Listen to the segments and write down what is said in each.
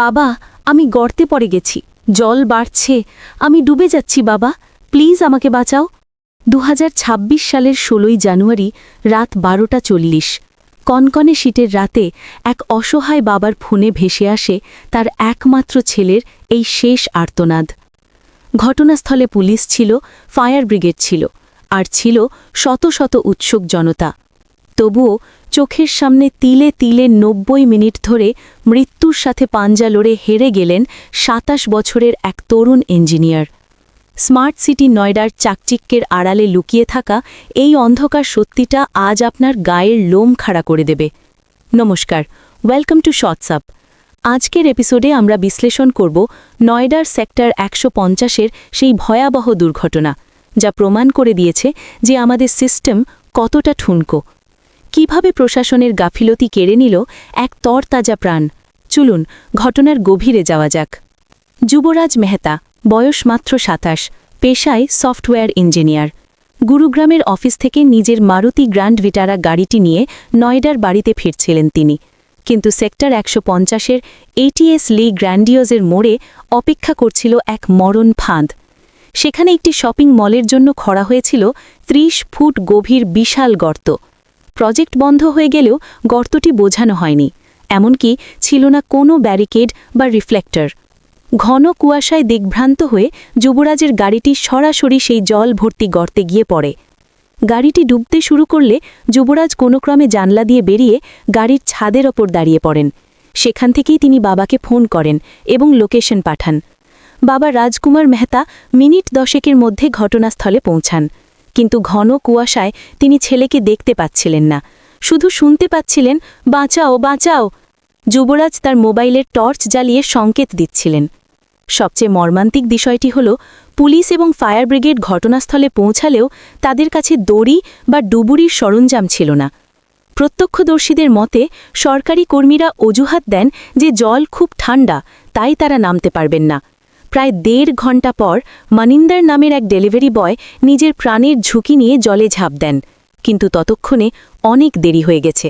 বাবা, আমি গর্তে পড়ে গেছি, জল বাড়ছে, আমি ডুবে যাচ্ছি বাবা, প্লিজ আমাকে বাঁচাও। 2026 সালের 16ই জানুয়ারি রাত 12:40, কনকনে শীতের রাতে এক অসহায় বাবার ফোনে ভেসে আসে তার একমাত্র ছেলের এই শেষ আর্তনাদ। ঘটনাস্থলে পুলিশ ছিল, ফায়ার ব্রিগেড ছিল, আর ছিল শত শত উৎসুক জনতা। তবুও চোখের সামনে তিলে তিলে 90 মিনিট ধরে মৃত্যুর সাথে পাঞ্জা লড়ে হেরে গেলেন 27 বছরের এক তরুণ ইঞ্জিনিয়ার। স্মার্ট সিটি নয়ডার চাকচিক্যের আড়ালে লুকিয়ে থাকা এই অন্ধকার সত্যিটা আজ আপনার গায়ের লোম খাড়া করে দেবে। নমস্কার, ওয়েলকাম টু শর্টস আপ। আজকের এপিসোডে আমরা বিশ্লেষণ করব নয়ডার সেক্টর 150-এর সেই ভয়াবহ দুর্ঘটনা, যা প্রমাণ করে দিয়েছে যে আমাদের সিস্টেম কতটা ঠুনকো। কিভাবে প্রশাসনের গাফিলতি কেড়ে নিল এক তরতাজা প্রাণ। চলুন ঘটনার গভীরে যাওয়া যাক। যুবরাজ মেহতা, বয়স মাত্র 27, পেশায় সফটওয়্যার ইঞ্জিনিয়ার। গুরুগ্রামের অফিস থেকে নিজের মারুতি গ্র্যান্ড ভিটারা গাড়িটি নিয়ে নয়ডার বাড়িতে ফিরছিলেন তিনি। কিন্তু সেক্টর 150-এর এটিএস লি গ্র্যান্ডিওজের মোড়ে অপেক্ষা করছিল এক মরণ ফাঁদ। সেখানে একটি শপিং মলের জন্য খড়া হয়েছিল 30 ফুট গভীর বিশাল গর্ত। প্রজেক্ট বন্ধ হয়ে গেলেও গর্তটি বোঝানো হয়নি, এমনকি ছিল না কোনো ব্যারিকেড বা রিফ্লেক্টর। ঘন কুয়াশায় দিগ্ভ্রান্ত হয়ে যুবরাজের গাড়িটি সরাসরি সেই জল ভর্তি গর্তে গিয়ে পড়ে। গাড়িটি ডুবতে শুরু করলে যুবরাজ কোনো ক্রমে জানলা দিয়ে বেরিয়ে গাড়ির ছাদের ওপর দাঁড়িয়ে পড়েন। সেখান থেকেই তিনি বাবাকে ফোন করেন এবং লোকেশন পাঠান। বাবা রাজকুমার মেহতা মিনিট 10-এর মধ্যে ঘটনাস্থলে পৌঁছান, কিন্তু ঘন কুয়াশায় তিনি ছেলেকে দেখতে পাচ্ছিলেন না, শুধু শুনতে পাচ্ছিলেন, বাঁচাও বাঁচাও। যুবরাজ তার মোবাইলের টর্চ জ্বালিয়ে সংকেত দিচ্ছিলেন। সবচেয়ে মর্মান্তিক বিষয়টি হল, পুলিশ এবং ফায়ার ব্রিগেড ঘটনাস্থলে পৌঁছালেও তাদের কাছে দড়ি বা ডুবুরির সরঞ্জাম ছিল না। প্রত্যক্ষদর্শীদের মতে সরকারি কর্মীরা অজুহাত দেন যে জল খুব ঠান্ডা, তাই তারা নামতে পারবেন না। প্রায় 1.5 ঘণ্টা পর মনিন্দর নামের এক ডেলিভারি বয় নিজের প্রাণের ঝুঁকি নিয়ে জলে ঝাঁপ দেন, কিন্তু ততক্ষণে অনেক দেরি হয়ে গেছে।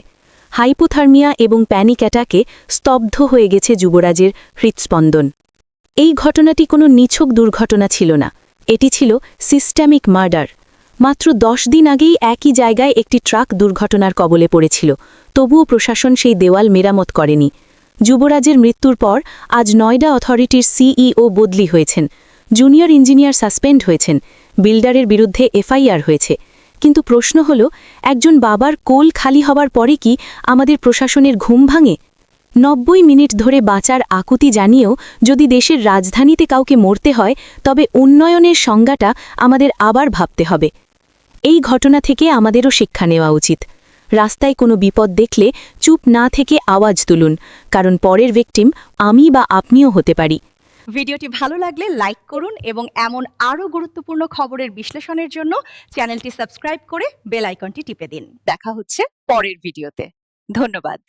হাইপোথার্মিয়া এবং প্যানিক অ্যাটাকে স্তব্ধ হয়ে গেছে যুবরাজের হৃৎস্পন্দন। এই ঘটনাটি কোনো নিছক দুর্ঘটনা ছিল না, এটি ছিল সিস্টেমিক মার্ডার। মাত্র 10 দিন আগেই একই জায়গায় একটি ট্রাক দুর্ঘটনার কবলে পড়েছিল, তবুও প্রশাসন সেই দেওয়াল মেরামত করেনি। যুবরাজের মৃত্যুর পর আজ নয়ডা অথরিটির সিইও বদলি হয়েছেন, জুনিয়র ইঞ্জিনিয়ার সাসপেন্ড হয়েছেন, বিল্ডারের বিরুদ্ধে এফআইআর হয়েছে। কিন্তু প্রশ্ন হল, একজন বাবার কোল খালি হবার পরে কি আমাদের প্রশাসনের ঘুম ভাঙে? 90 মিনিট ধরে বাঁচার আকুতি জানিয়েও যদি দেশের রাজধানীতে কাউকে মরতে হয়, তবে উন্নয়নের সংজ্ঞাটা আমাদের আবার ভাবতে হবে। এই ঘটনা থেকে আমাদেরও শিক্ষা নেওয়া উচিত। রাস্তায় কোনো বিপদ দেখলে চুপ না থেকে আওয়াজ তুলুন, কারণ পরের ভিকটিম আমি বা আপনিও হতে পারি। ভিডিওটি ভালো লাগলে লাইক করুন এবং এমন আরও গুরুত্বপূর্ণ খবরের বিশ্লেষণের জন্য চ্যানেলটি সাবস্ক্রাইব করে বেল আইকনটি টিপে দিন। দেখা হচ্ছে পরের ভিডিওতে। ধন্যবাদ।